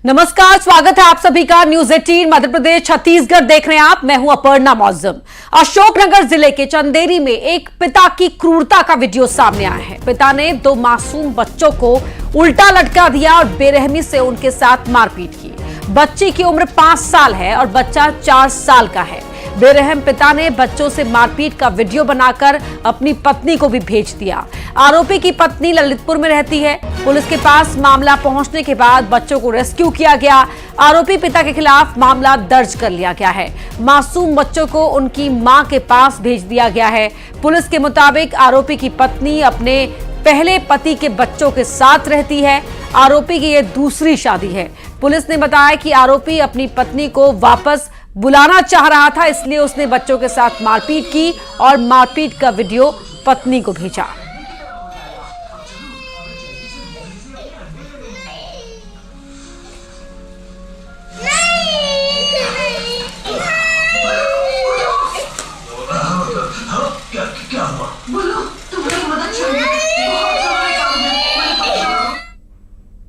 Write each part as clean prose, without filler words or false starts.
नमस्कार, स्वागत है आप सभी का न्यूज 18 मध्य प्रदेश छत्तीसगढ़ देख रहे हैं आप। मैं हूं अपर्णा मौजम। अशोकनगर जिले के चंदेरी में एक पिता की क्रूरता का वीडियो सामने आया है। पिता ने 2 मासूम बच्चों को उल्टा लटका दिया और बेरहमी से उनके साथ मारपीट की। बच्ची की उम्र 5 साल है और बच्चा 4 साल का है। बेरहम पिता ने बच्चों से मारपीट का वीडियो बनाकर अपनी पत्नी को भी भेज दिया। आरोपी की पत्नी ललितपुर में रहती है। पुलिस के पास मामला पहुंचने के बाद बच्चों को रेस्क्यू किया गया। आरोपी पिता के खिलाफ मामला दर्ज कर लिया गया है। मासूम बच्चों को उनकी मां के पास भेज दिया गया है। पुलिस के मुताबिक आरोपी की पत्नी अपने पहले पति के बच्चों के साथ रहती है। आरोपी की यह दूसरी शादी है। पुलिस ने बताया कि आरोपी अपनी पत्नी को वापस बुलाना चाह रहा था, इसलिए उसने बच्चों के साथ मारपीट की और मारपीट का वीडियो पत्नी को भेजा।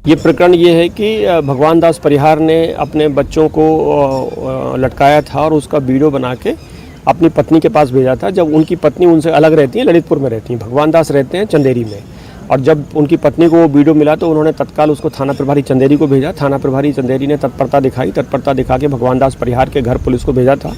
ये प्रकरण ये है कि भगवान दास परिहार ने अपने बच्चों को लटकाया था और उसका वीडियो बना के अपनी पत्नी के पास भेजा था। जब उनकी पत्नी उनसे अलग रहती है, ललितपुर में रहती हैं, भगवान दास रहते हैं चंदेरी में। और जब उनकी पत्नी को वो वीडियो मिला तो उन्होंने तत्काल उसको थाना प्रभारी चंदेरी को भेजा। थाना प्रभारी चंदेरी ने तत्परता दिखा के भगवान दास परिहार के घर पुलिस को भेजा था।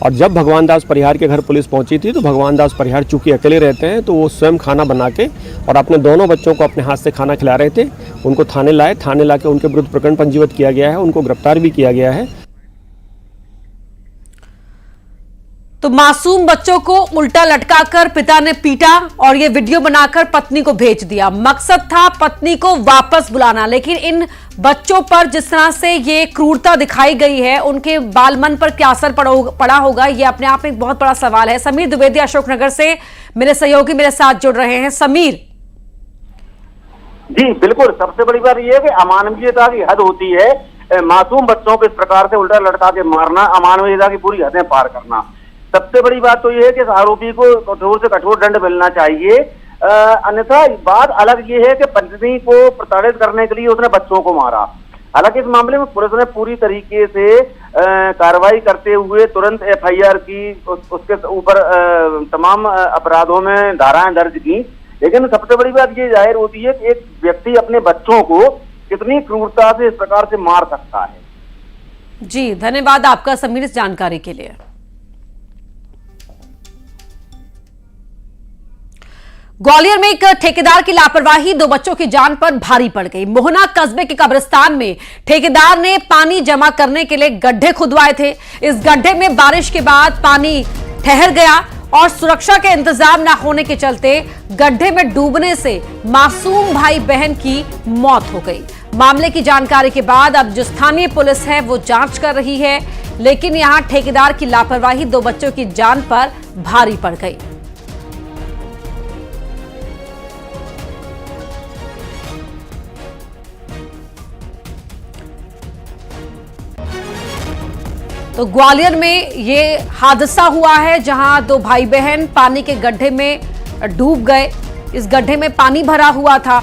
और जब भगवान दास परिहार के घर पुलिस पहुंची थी तो भगवान दास परिहार चूंकि अकेले रहते हैं तो वो स्वयं खाना बना के और अपने दोनों बच्चों को अपने हाथ से खाना खिला रहे थे। उनको थाने लाए, थाने लाके उनके विरुद्ध प्रकरण पंजीबद्ध किया गया है। उनको गिरफ्तार भी किया गया है। तो मासूम बच्चों को उल्टा लटकाकर पिता ने पीटा और ये वीडियो बनाकर पत्नी को भेज दिया। मकसद था पत्नी को वापस बुलाना, लेकिन इन बच्चों पर जिस तरह से ये क्रूरता दिखाई गई है, उनके बाल मन पर क्या असर पड़ा होगा, ये अपने आप में एक बहुत बड़ा सवाल है। समीर द्विवेदी अशोकनगर से मेरे सहयोगी मेरे साथ जुड़ रहे हैं। समीर जी बिल्कुल, सबसे बड़ी बात यह है कि अमानवीयता की हद होती है। मासूम बच्चों को इस प्रकार से उल्टा लटका के मारना, अमानवीयता की पूरी हदें पार करना। सबसे बड़ी बात तो यह है कि आरोपी को कठोर से कठोर दंड मिलना चाहिए। अन्यथा बात अलग ये है कि पत्नी को प्रताड़ित करने के लिए उसने बच्चों को मारा। हालांकि इस मामले में पुलिस ने पूरी तरीके से कार्रवाई करते हुए तुरंत एफआईआर की, उसके ऊपर तमाम अपराधों में धाराएं दर्ज की। लेकिन सबसे बड़ी बात ये जाहिर होती है कि एक व्यक्ति अपने बच्चों को कितनी क्रूरता से इस प्रकार से मार सकता है। जी धन्यवाद आपका समीर इस जानकारी के लिए। ग्वालियर में एक ठेकेदार की लापरवाही 2 बच्चों की जान पर भारी पड़ गई। मोहना कस्बे के कब्रिस्तान में ठेकेदार ने पानी जमा करने के लिए गड्ढे खुदवाए थे। इस गड्ढे में बारिश के बाद पानी ठहर गया और सुरक्षा के इंतजाम न होने के चलते गड्ढे में डूबने से मासूम भाई बहन की मौत हो गई। मामले की जानकारी के बाद अब जो स्थानीय पुलिस है वो जांच कर रही है, लेकिन यहां ठेकेदार की लापरवाही 2 बच्चों की जान पर भारी पड़ गई। तो ग्वालियर में ये हादसा हुआ है जहां 2 भाई बहन पानी के गड्ढे में डूब गए। इस गड्ढे में पानी भरा हुआ था।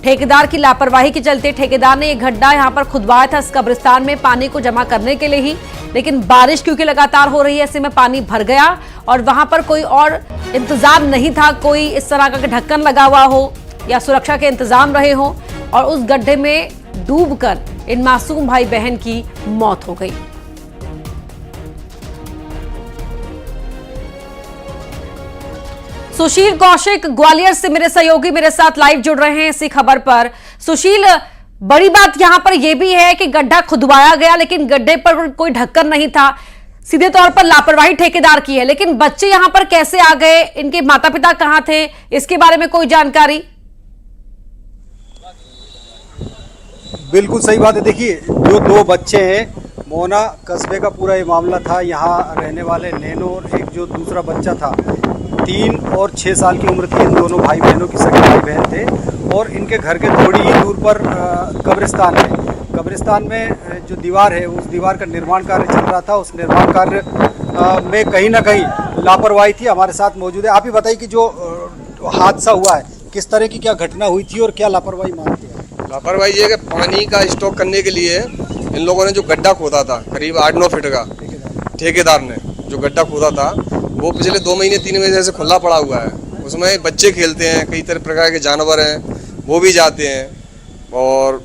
ठेकेदार की लापरवाही के चलते ठेकेदार ने ये गड्ढा यहां पर खुदवाया था इस कब्रिस्तान में पानी को जमा करने के लिए ही, लेकिन बारिश क्योंकि लगातार हो रही है ऐसे में पानी भर गया और वहां पर कोई और इंतजाम नहीं था, कोई इस तरह का ढक्कन लगा हुआ हो या सुरक्षा के इंतजाम रहे हो और उस गड्ढे में डूबकर इन मासूम भाई बहन की मौत हो गई। सुशील कौशिक ग्वालियर से मेरे सहयोगी मेरे साथ लाइव जुड़ रहे हैं इसी खबर पर। सुशील, बड़ी बात यहां पर यह भी है कि गड्ढा खुदवाया गया लेकिन गड्ढे पर कोई ढक्कन नहीं था। सीधे तौर पर लापरवाही ठेकेदार की है, लेकिन बच्चे यहां पर कैसे आ गए, इनके माता पिता कहां थे, इसके बारे में कोई जानकारी? बिल्कुल सही बात है। देखिए, जो 2 बच्चे हैं, मोहना कस्बे का पूरा ये मामला था। यहाँ रहने वाले नैनो और एक जो दूसरा बच्चा था, 3 और 6 साल की उम्र थी। इन दोनों भाई बहनों की सगे भाई बहन थे और इनके घर के थोड़ी ही दूर पर कब्रिस्तान है। कब्रिस्तान में जो दीवार है उस दीवार का निर्माण कार्य चल रहा था। उस निर्माण कार्य में कहीं ना कहीं लापरवाही थी। हमारे साथ मौजूद है, आप ही बताइए कि जो हादसा हुआ है किस तरह की क्या घटना हुई थी और क्या लापरवाही मानते हैं? लापरवाही ये कि पानी का स्टॉक करने के लिए इन लोगों ने जो गड्ढा खोदा था करीब 8-9 फीट का, ठेकेदार ने जो गड्ढा खोदा था वो पिछले 2 महीने 3 महीने से खुला पड़ा हुआ है। उसमें बच्चे खेलते हैं, कई तरह प्रकार के जानवर हैं वो भी जाते हैं, और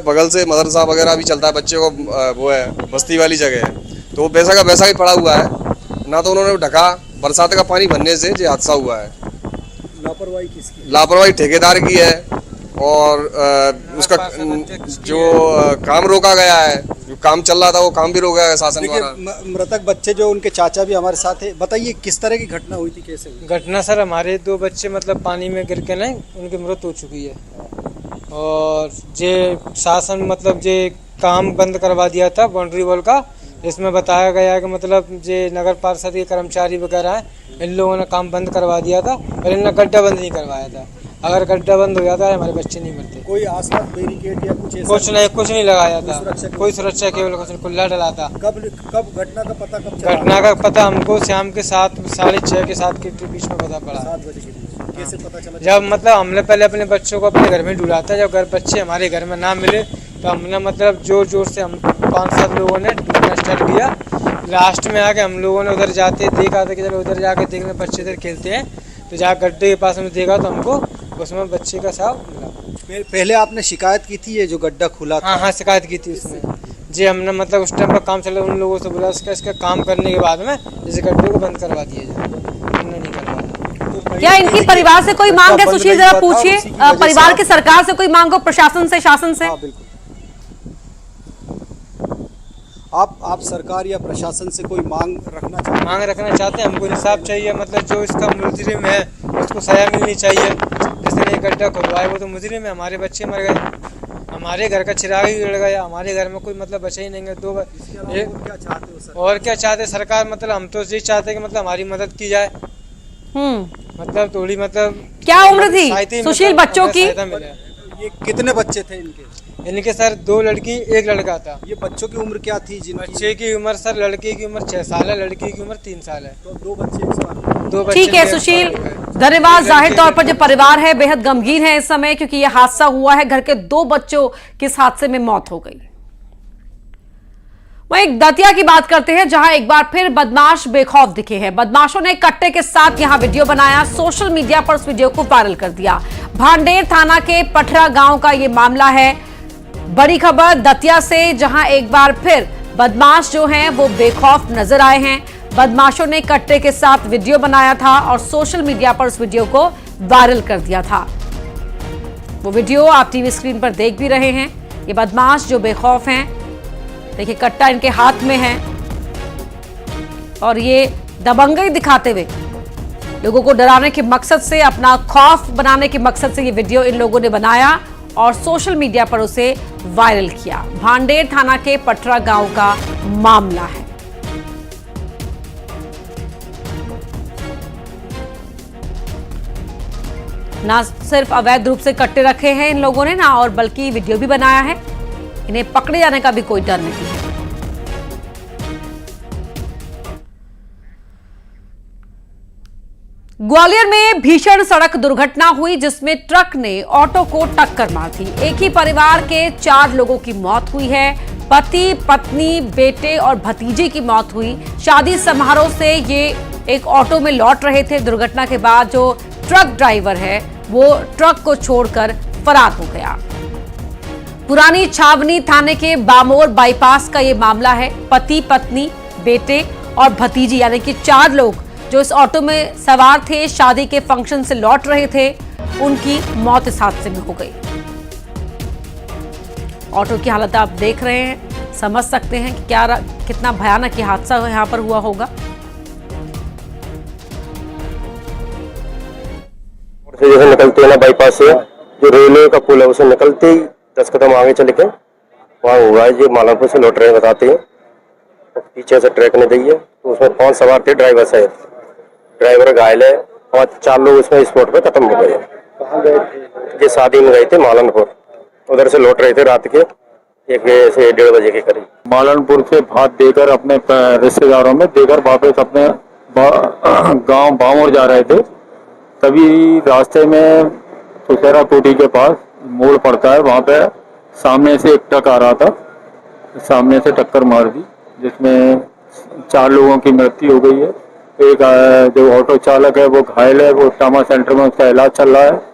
बगल से मदरसा वगैरह भी चलता है, बच्चे को वो है बस्ती वाली जगह है, तो वो वैसा का वैसा ही पड़ा हुआ है ना। तो उन्होंने ढका, बरसात का पानी भरने से ये हादसा हुआ है। लापरवाही किसकी? लापरवाही ठेकेदार की है, और उसका जो काम रोका गया है, जो काम चल रहा था वो काम भी रोका गया शासन द्वारा। मृतक बच्चे जो उनके चाचा भी हमारे साथ है, बताइए किस तरह की घटना हुई थी, कैसे हुई? घटना सर हमारे 2 बच्चे मतलब पानी में गिर के नहीं उनकी मृत्यु हो चुकी है, और जे शासन मतलब जे काम बंद करवा दिया था बाउंड्री वॉल का। इसमें बताया गया कि मतलब जे नगर पार्षद के कर्मचारी वगैरह हैं इन लोगों ने काम बंद करवा दिया था, और इन्होंने गड्ढा बंद नहीं करवाया था। अगर गड्ढा बंद हो जाता है हमारे बच्चे नहीं मरते। कोई आसपास बैरिकेड या कुछ ऐसा? कुछ नहीं लगाया था, कोई सुरक्षा केवल खुला डला था। कब घटना का पता कब चला? घटना का पता हमको शाम के 7 साढ़े 6 के 7 के बीच में पता पड़ा। 7 बजे के बीच। कैसे पता चला? जब मतलब हमने पहले अपने बच्चों को अपने घर में ढूंढा था, जब बच्चे हमारे घर में ना मिले तो हमने मतलब जोर जोर से हम 5-7 लोगों ने ढूंढना स्टार्ट किया। लास्ट में आके हम लोगों ने उधर जाते देखा था कि चलो उधर जाके देखने बच्चे इधर खेलते हैं, तो जहाँ गड्ढे के पास में देखा तो हमको उसमें बच्चे का शव मिला। पहले आपने शिकायत की थी ये जो गड्ढा खुला था? हाँ शिकायत की थी उसमें जी। हमने मतलब उस टाइम पर काम चला, उन लोगों से बोला इसका काम करने के बाद में इस गड्ढे को बंद करवा दिया जाए, उन्होंने नहीं करवाया। क्या इनकी परिवार से कोई मांग है? सुशील जरा पूछिए, परिवार की सरकार से कोई मांग हो, प्रशासन से, शासन से? हाँ बिल्कुल। आप सरकार या प्रशासन से कोई मांग रखना चाहते हैं? हमको इंसाफ चाहिए, मतलब जो इसका मुजरिम है उसको सजा मिलनी चाहिए। जिसने ये गड्ढा खुदवाया वो तो मुजरिम है। हमारे बच्चे मर गए, हमारे घर का चिराग ही उड़ गया, हमारे घर में कोई मतलब बचा ही नहीं है। क्या चाहते हो सर? और क्या चाहते सरकार? मतलब हम तो ये चाहते हैं कि मतलब हमारी मदद की जाए, मतलब थोड़ी मतलब। क्या उम्र थी सुशील बच्चों की? ये कितने बच्चे थे इनके सर 2 लड़की 1 लड़का था। ये बच्चों की उम्र क्या थी? बच्चे की उम्र सर, लड़के की उम्र 6 साल है, लड़की की उम्र 3 साल है। तो 2 बच्चे इस बार। 2 बच्चे। ठीक है सुशील, धन्यवाद। जाहिर तौर पर जो परिवार है बेहद गमगीन है इस समय, क्योंकि यह हादसा हुआ है, घर के 2 बच्चों की इस हादसे में मौत हो गई। वहीं दतिया की बात करते हैं, जहां एक बार फिर बदमाश बेखौफ दिखे हैं। बदमाशों ने कट्टे के साथ यहां वीडियो बनाया, सोशल मीडिया पर उस वीडियो को वायरल कर दिया। भांडेर थाना के पठरा गांव का यह मामला है। बड़ी खबर दतिया से, जहां एक बार फिर बदमाश जो हैं वो बेखौफ नजर आए हैं। बदमाशों ने कट्टे के साथ वीडियो बनाया था और सोशल मीडिया पर उस वीडियो को वायरल कर दिया था। वो वीडियो आप टीवी स्क्रीन पर देख भी रहे हैं। ये बदमाश जो बेखौफ हैं, देखिए कट्टा इनके हाथ में है और ये दबंगई दिखाते हुए लोगों को डराने के मकसद से, अपना खौफ बनाने के मकसद से ये वीडियो इन लोगों ने बनाया और सोशल मीडिया पर उसे वायरल किया। भांडेर थाना के पठरा गांव का मामला है। ना सिर्फ अवैध रूप से कट्टे रखे हैं इन लोगों ने ना, और बल्कि वीडियो भी बनाया है। इन्हें पकड़े जाने का भी कोई डर नहीं है। ग्वालियर में भीषण सड़क दुर्घटना हुई, जिसमें ट्रक ने ऑटो को टक्कर मार दी। एक ही परिवार के 4 लोगों की मौत हुई है। पति, पत्नी, बेटे और भतीजे की मौत हुई। शादी समारोह से ये एक ऑटो में लौट रहे थे। दुर्घटना के बाद जो ट्रक ड्राइवर है वो ट्रक को छोड़कर फरार हो गया। पुरानी छावनी थाने के बामोर बाईपास का ये मामला है। पति, पत्नी, बेटे और भतीजी यानी कि 4 लोग जो इस ऑटो में सवार थे, शादी के फंक्शन से लौट रहे थे, उनकी मौत इस हादसे में हो गई। ऑटो की हालत आप देख रहे हैं, समझ सकते हैं कि कितना भयानक ये हादसा यहां पर हुआ होगा। जैसे निकलते हैं ना बाईपास से, जो रेलवे का पुल है उसे निकलते ही 10 कदम आगे चले के वहाँ हुआ है। ये मालापुर से लौट रहे हैं बताते हैं, तो पीछे से ट्रक ने दी है, तो उसमें 5 सवार थे, ड्राइवर साहब। ड्राइवर घायल है और 4 लोग उसमें स्पॉट पे खत्म हो गए। कहाँ गए थे? ये शादी में गए थे मालनपुर, उधर से लौट रहे थे रात के 1 से 1:30 बजे के करीब। मालनपुर से भात देकर अपने रिश्तेदारों में देकर वापस अपने गांव बामोर जा रहे थे। तभी रास्ते में सुसेरा कोठी के पास मोड़ पड़ता है, वहाँ पे सामने से एक ट्रक आ रहा था। सामने से टक्कर मार दी, जिसमें 4 लोगों की मृत्यु हो गई है। एक जो ऑटो चालक है वो घायल है, वो ट्रामा सेंटर में उसका इलाज चल रहा है।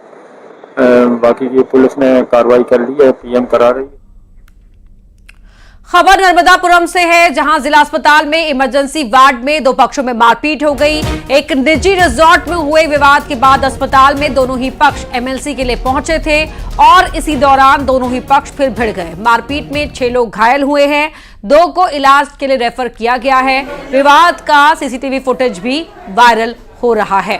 बाकी की पुलिस ने कार्रवाई कर ली है, पीएम करा रही है। खबर नर्मदापुरम से है, जहां जिला अस्पताल में इमरजेंसी वार्ड में 2 पक्षों में मारपीट हो गई। एक निजी रिजॉर्ट में हुए विवाद के बाद अस्पताल में दोनों ही पक्ष एमएलसी के लिए पहुंचे थे और इसी दौरान दोनों ही पक्ष फिर भिड़ गए। मारपीट में 6 लोग घायल हुए हैं, 2 को इलाज के लिए रेफर किया गया है। विवाद का सीसीटीवी फुटेज भी वायरल हो रहा है।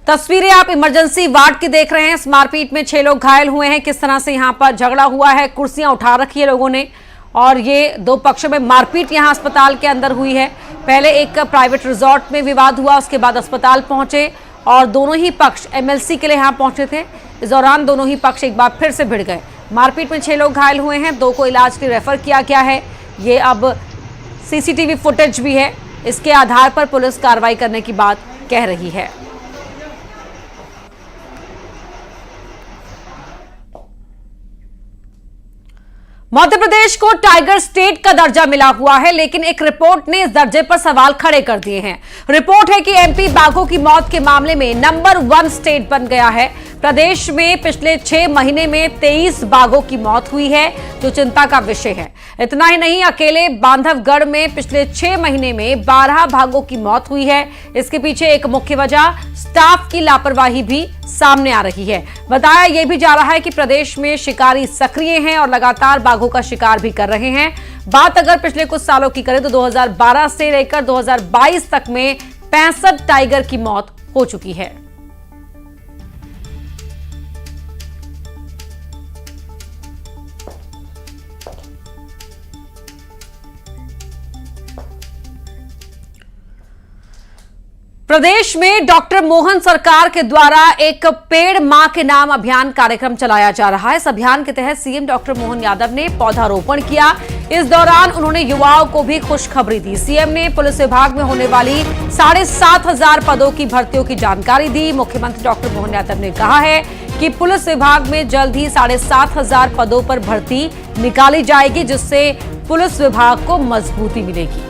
तस्वीरें आप इमरजेंसी वार्ड की देख रहे हैं। इस मारपीट में 6 लोग घायल हुए हैं। किस तरह से यहां पर झगड़ा हुआ है, कुर्सियां उठा रखी है लोगों ने और ये 2 पक्षों में मारपीट यहां अस्पताल के अंदर हुई है। पहले एक प्राइवेट रिजॉर्ट में विवाद हुआ, उसके बाद अस्पताल पहुंचे और दोनों ही पक्ष एमएलसी के लिए यहां पहुंचे थे। इस दौरान दोनों ही पक्ष एक बार फिर से भिड़ गए। मारपीट में 6 लोग घायल हुए हैं, 2 को इलाज के लिए रेफर किया गया है। ये अब सीसीटीवी फुटेज भी है, इसके आधार पर पुलिस कार्रवाई करने की बात कह रही है। मध्य प्रदेश को टाइगर स्टेट का दर्जा मिला हुआ है, लेकिन एक रिपोर्ट ने इस दर्जे पर सवाल खड़े कर दिए हैं। रिपोर्ट है कि एमपी बाघों की मौत के मामले में नंबर 1 स्टेट बन गया है। प्रदेश में पिछले 6 महीने में 23 बाघों की मौत हुई है, जो चिंता का विषय है। इतना ही नहीं, अकेले बांधवगढ़ में पिछले 6 महीने में 12 बाघों की मौत हुई है। इसके पीछे एक मुख्य वजह स्टाफ की लापरवाही भी सामने आ रही है। बताया यह भी जा रहा है कि प्रदेश में शिकारी सक्रिय हैं और लगातार बाघों का शिकार भी कर रहे हैं। बात अगर पिछले कुछ सालों की करें तो 2012 से लेकर 2022 तक में 65 टाइगर की मौत हो चुकी है। प्रदेश में डॉक्टर मोहन सरकार के द्वारा एक पेड़ मां के नाम अभियान कार्यक्रम चलाया जा रहा है। इस अभियान के तहत सीएम डॉक्टर मोहन यादव ने पौधारोपण किया। इस दौरान उन्होंने युवाओं को भी खुशखबरी दी। सीएम ने पुलिस विभाग में होने वाली 7,500 पदों की भर्तियों की जानकारी दी। मुख्यमंत्री डॉक्टर मोहन यादव ने कहा है कि पुलिस विभाग में जल्द ही 7,500 पदों पर भर्ती निकाली जाएगी, जिससे पुलिस विभाग को मजबूती मिलेगी।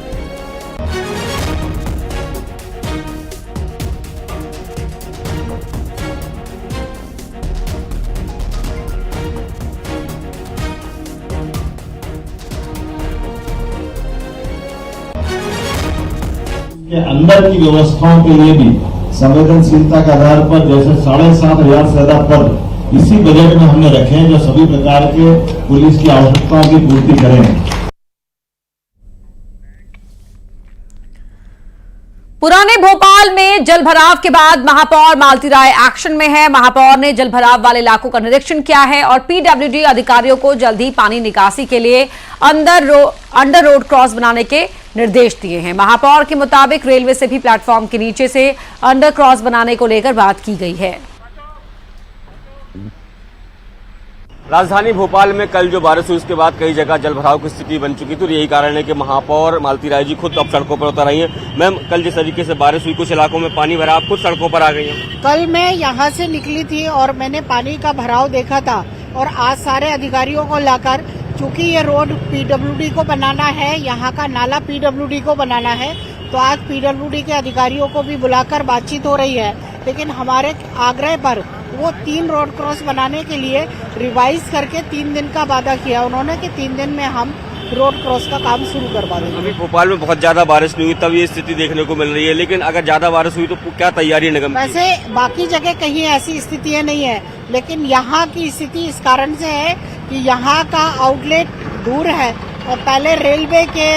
के अंदर की व्यवस्थाओं के लिए भी संवेदनशीलता के आधार पर जैसे 7,500 से ज्यादा पद इसी बजट में हमने रखे हैं, जो सभी प्रकार के पुलिस की आवश्यकताओं की पूर्ति करें। पुराने भोपाल में जलभराव के बाद महापौर मालती राय एक्शन में है। महापौर ने जलभराव वाले इलाकों का निरीक्षण किया है और पीडब्ल्यूडी अधिकारियों को जल्द ही पानी निकासी के लिए अंडर रोड क्रॉस बनाने के निर्देश दिए हैं। महापौर के मुताबिक रेलवे से भी प्लेटफॉर्म के नीचे से अंडर क्रॉस बनाने को लेकर बात की गई है। राजधानी भोपाल में कल जो बारिश हुई उसके बाद कई जगह जलभराव की स्थिति बन चुकी थी और यही कारण है कि महापौर मालती राय जी खुद अब सड़कों पर उतर आई हैं। मैम, कल जिस तरीके से बारिश हुई, कुछ इलाकों में पानी भरा, आप खुद सड़कों पर आ गई हैं। कल मैं यहाँ से निकली थी और मैंने पानी का भराव देखा था और आज सारे अधिकारियों को लाकर, चूंकि ये रोड पीडब्ल्यूडी को बनाना है, यहाँ का नाला पीडब्ल्यूडी को बनाना है, तो आज पीडब्ल्यूडी के अधिकारियों को भी बुलाकर बातचीत हो रही है। लेकिन हमारे आग्रह पर वो 3 रोड क्रॉस बनाने के लिए रिवाइज करके 3 दिन का वादा किया उन्होंने कि 3 दिन में हम रोड क्रॉस का काम शुरू करवा देंगे। अभी भोपाल में बहुत ज्यादा बारिश नहीं हुई, तब ये स्थिति देखने को मिल रही है, लेकिन अगर ज्यादा बारिश हुई तो क्या तैयारी निगम की? वैसे बाकी जगह कहीं ऐसी स्थितियां नहीं है, लेकिन यहाँ की स्थिति इस कारण से है कि यहाँ का आउटलेट दूर है और पहले रेलवे के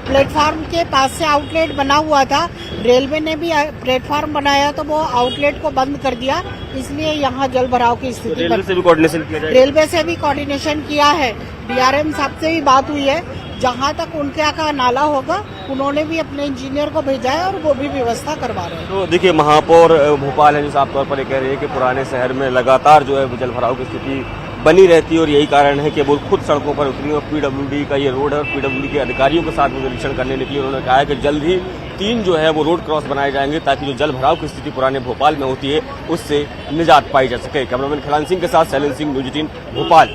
प्लेटफॉर्म के पास से आउटलेट बना हुआ था। रेलवे ने भी प्लेटफॉर्म बनाया तो वो आउटलेट को बंद कर दिया, इसलिए यहाँ जल भराव की स्थिति। रेलवे से भी कोऑर्डिनेशन किया जाएगा? रेलवे से भी कोऑर्डिनेशन किया है, डीआरएम साहब से भी बात हुई है। जहाँ तक उनके यहाँ का नाला होगा उन्होंने भी अपने इंजीनियर को भेजा है और वो भी व्यवस्था करवा रहे हैं। तो देखिए, महापौर भोपाल है जो साफ तौर पर ये कह रही है कि पुराने शहर में लगातार जो है जलभराव की स्थिति बनी रहती है और यही कारण है कि वो खुद सड़कों पर उतरी और पीडब्ल्यूडी का ये रोड है और पीडब्ल्यूडी के अधिकारियों के साथ निरीक्षण करने निकली। उन्होंने कहा है कि जल्द ही 3 जो है वो रोड क्रॉस बनाए जाएंगे ताकि जो जल भराव की स्थिति पुराने भोपाल में होती है उससे निजात पाई जा सके। कैमरामैन खलान सिंह के साथ शैलेंद्र सिंह, न्यूज़ 18 भोपाल।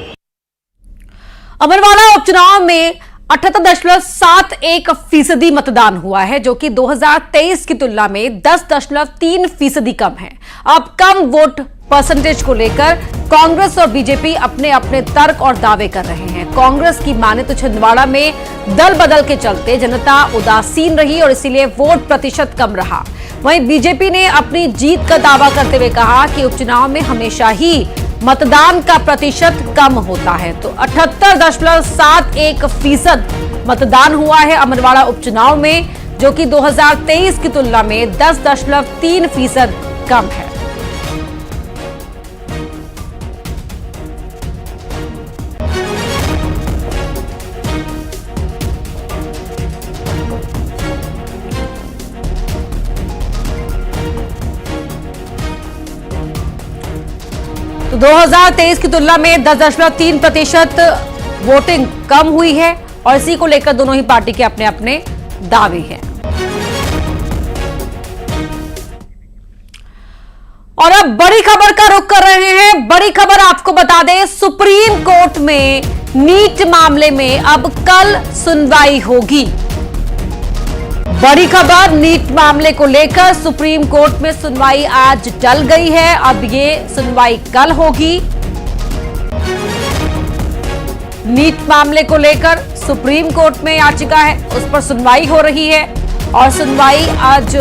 अमरवाला उपचुनाव में 78.71% मतदान हुआ है, जो कि 2023 की तुलना में 10.3% कम है। अब कम वोट परसेंटेज को लेकर कांग्रेस और बीजेपी अपने अपने तर्क और दावे कर रहे हैं। कांग्रेस की माने तो छिंदवाड़ा में दल बदल के चलते जनता उदासीन रही और इसीलिए वोट प्रतिशत कम रहा। वहीं बीजेपी ने अपनी जीत का दावा करते हुए कहा कि उपचुनाव में हमेशा ही मतदान का प्रतिशत कम होता है। तो 78.71% मतदान हुआ है अमरवाड़ा उपचुनाव में, जो कि 2023 की तुलना में 10.3% कम है। तो 2023 की तुलना में 10.3% वोटिंग कम हुई है और इसी को लेकर दोनों ही पार्टी के अपने अपने दावे हैं। और अब बड़ी खबर का रुख कर रहे हैं। बड़ी खबर आपको बता दें, सुप्रीम कोर्ट में नीट मामले में अब कल सुनवाई होगी। बड़ी खबर, नीट मामले को लेकर सुप्रीम कोर्ट में सुनवाई आज टल गई है। अब ये सुनवाई कल होगी। नीट मामले को लेकर सुप्रीम कोर्ट में याचिका है, उस पर सुनवाई हो रही है और सुनवाई आज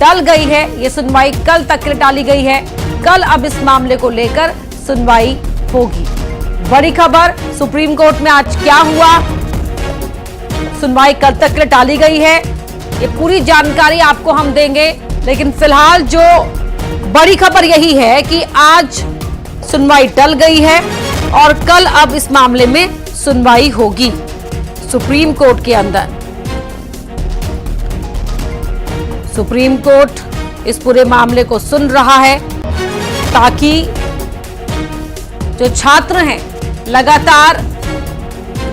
टल गई है। ये सुनवाई कल तक के लिए टाली गई है। कल अब इस मामले को लेकर सुनवाई होगी। बड़ी खबर, सुप्रीम कोर्ट में आज क्या हुआ, सुनवाई कल तक के लिए टाली गई है, ये पूरी जानकारी आपको हम देंगे। लेकिन फिलहाल जो बड़ी खबर यही है कि आज सुनवाई टल गई है और कल अब इस मामले में सुनवाई होगी सुप्रीम कोर्ट के अंदर। सुप्रीम कोर्ट इस पूरे मामले को सुन रहा है ताकि जो छात्र हैं लगातार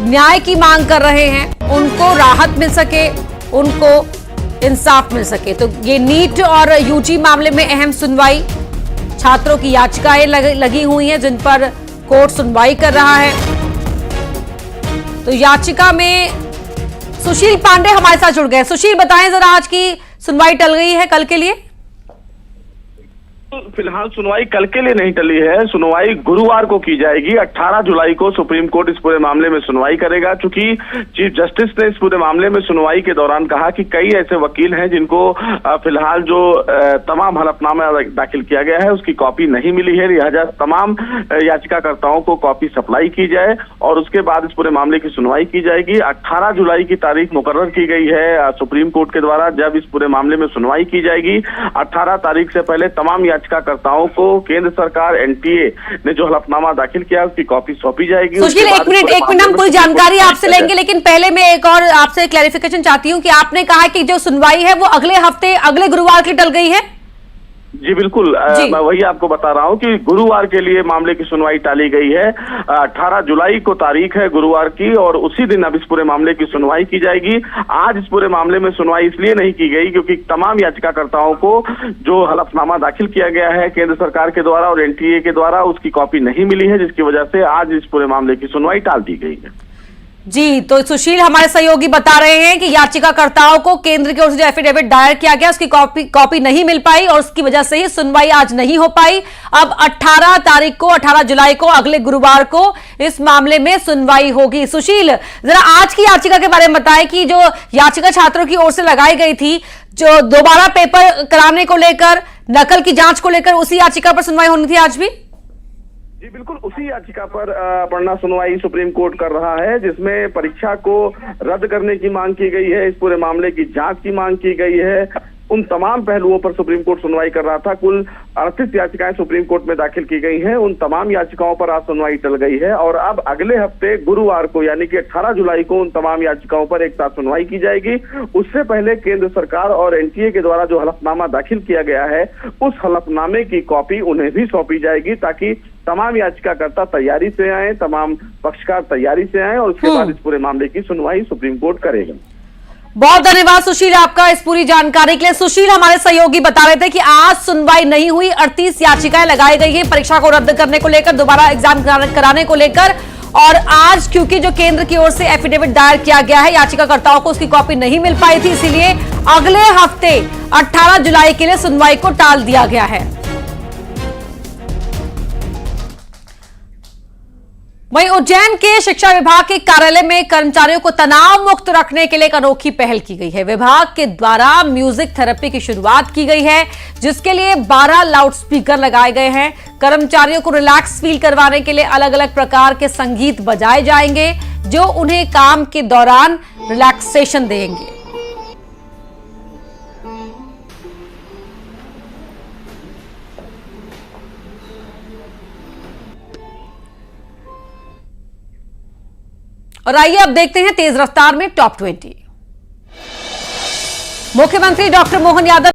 न्याय की मांग कर रहे हैं उनको राहत मिल सके, उनको इंसाफ मिल सके। तो ये नीट और यूजी मामले में अहम सुनवाई, छात्रों की याचिकाएं लगी हुई हैं जिन पर कोर्ट सुनवाई कर रहा है। तो याचिका में सुशील पांडे हमारे साथ जुड़ गए। सुशील, बताएं जरा, आज की सुनवाई टल गई है कल के लिए? फिलहाल सुनवाई कल के लिए नहीं टली है, सुनवाई गुरुवार को की जाएगी। 18 जुलाई को सुप्रीम कोर्ट इस पूरे मामले में सुनवाई करेगा। चूंकि चीफ जस्टिस ने इस पूरे मामले में सुनवाई के दौरान कहा कि कई ऐसे वकील हैं जिनको फिलहाल जो तमाम हलफनामा दाखिल किया गया है उसकी कॉपी नहीं मिली है, लिहाजा तमाम याचिकाकर्ताओं को कॉपी सप्लाई की जाए और उसके बाद इस पूरे मामले की सुनवाई की जाएगी। 18 जुलाई की तारीख मुकर्रर की गई है सुप्रीम कोर्ट के द्वारा जब इस पूरे मामले में सुनवाई की जाएगी। 18 तारीख से पहले तमाम याचिकाकर्ताओं को केंद्र सरकार एनटीए ने जो हलफनामा दाखिल किया उसकी कॉपी सौंपी जाएगी। सुशील, एक मिनट हम पूरी जानकारी आपसे लेंगे, लेकिन पहले मैं एक और आपसे क्लैरिफिकेशन चाहती हूं कि आपने कहा कि जो सुनवाई है वो अगले हफ्ते, अगले गुरुवार की टल गई है। जी बिल्कुल, मैं वही आपको बता रहा हूं कि गुरुवार के लिए मामले की सुनवाई टाली गई है। 18 जुलाई को तारीख है गुरुवार की और उसी दिन अब इस पूरे मामले की सुनवाई की जाएगी। आज इस पूरे मामले में सुनवाई इसलिए नहीं की गई क्योंकि तमाम याचिकाकर्ताओं को जो हलफनामा दाखिल किया गया है केंद्र सरकार के द्वारा और एनटीए के द्वारा उसकी कॉपी नहीं मिली है, जिसकी वजह से आज इस पूरे मामले की सुनवाई टाल दी गई है। जी, तो सुशील हमारे सहयोगी बता रहे हैं कि याचिकाकर्ताओं को केंद्र की ओर से जो एफिडेविट दायर किया गया उसकी कॉपी नहीं मिल पाई और उसकी वजह से ही सुनवाई आज नहीं हो पाई। अब 18 तारीख को, 18 जुलाई को, अगले गुरुवार को इस मामले में सुनवाई होगी। सुशील, जरा आज की याचिका के बारे में बताएं कि जो याचिका छात्रों की ओर से लगाई गई थी, जो दोबारा पेपर कराने को लेकर, नकल की जांच को लेकर, उसी याचिका पर सुनवाई होनी थी आज भी? जी बिल्कुल, उसी याचिका पर पढ़ना सुनवाई सुप्रीम कोर्ट कर रहा है जिसमें परीक्षा को रद्द करने की मांग की गई है, इस पूरे मामले की जांच की मांग की गई है। उन तमाम पहलुओं पर सुप्रीम कोर्ट सुनवाई कर रहा था। कुल 38 याचिकाएं सुप्रीम कोर्ट में दाखिल की गई हैं। उन तमाम याचिकाओं पर आज सुनवाई टल गई है और अब अगले हफ्ते गुरुवार को यानी कि 18 जुलाई को उन तमाम याचिकाओं पर एक साथ सुनवाई की जाएगी। उससे पहले केंद्र सरकार और एनटीए के द्वारा जो हलफनामा दाखिल किया गया है उस हलफनामे की कॉपी उन्हें भी सौंपी जाएगी ताकि तमाम याचिकाकर्ता तैयारी से आए, तमाम पक्षकार तैयारी से आए और उसके बाद इस पूरे मामले की सुनवाई सुप्रीम कोर्ट करेगा। बहुत धन्यवाद सुशील आपका इस पूरी जानकारी के लिए। सुशील, हमारे सहयोगी बता रहे थे कि आज सुनवाई नहीं हुई, 38 याचिकाएं लगाई गई हैं परीक्षा को रद्द करने को लेकर, दोबारा एग्जाम कराने को लेकर। और आज क्योंकि जो केंद्र की ओर से एफिडेविट दायर किया गया है, याचिकाकर्ताओं को उसकी कॉपी नहीं मिल पाई थी, इसीलिए अगले हफ्ते 18 जुलाई के लिए सुनवाई को टाल दिया गया है। वहीं उज्जैन के शिक्षा विभाग के कार्यालय में कर्मचारियों को तनाव मुक्त रखने के लिए एक अनोखी पहल की गई है। विभाग के द्वारा म्यूजिक थेरेपी की शुरुआत की गई है, जिसके लिए 12 लाउडस्पीकर लगाए गए हैं। कर्मचारियों को रिलैक्स फील करवाने के लिए अलग अलग प्रकार के संगीत बजाए जाएंगे, जो उन्हें काम के दौरान रिलैक्सेशन देंगे। और आइए अब देखते हैं तेज रफ्तार में टॉप 20। मुख्यमंत्री डॉक्टर मोहन यादव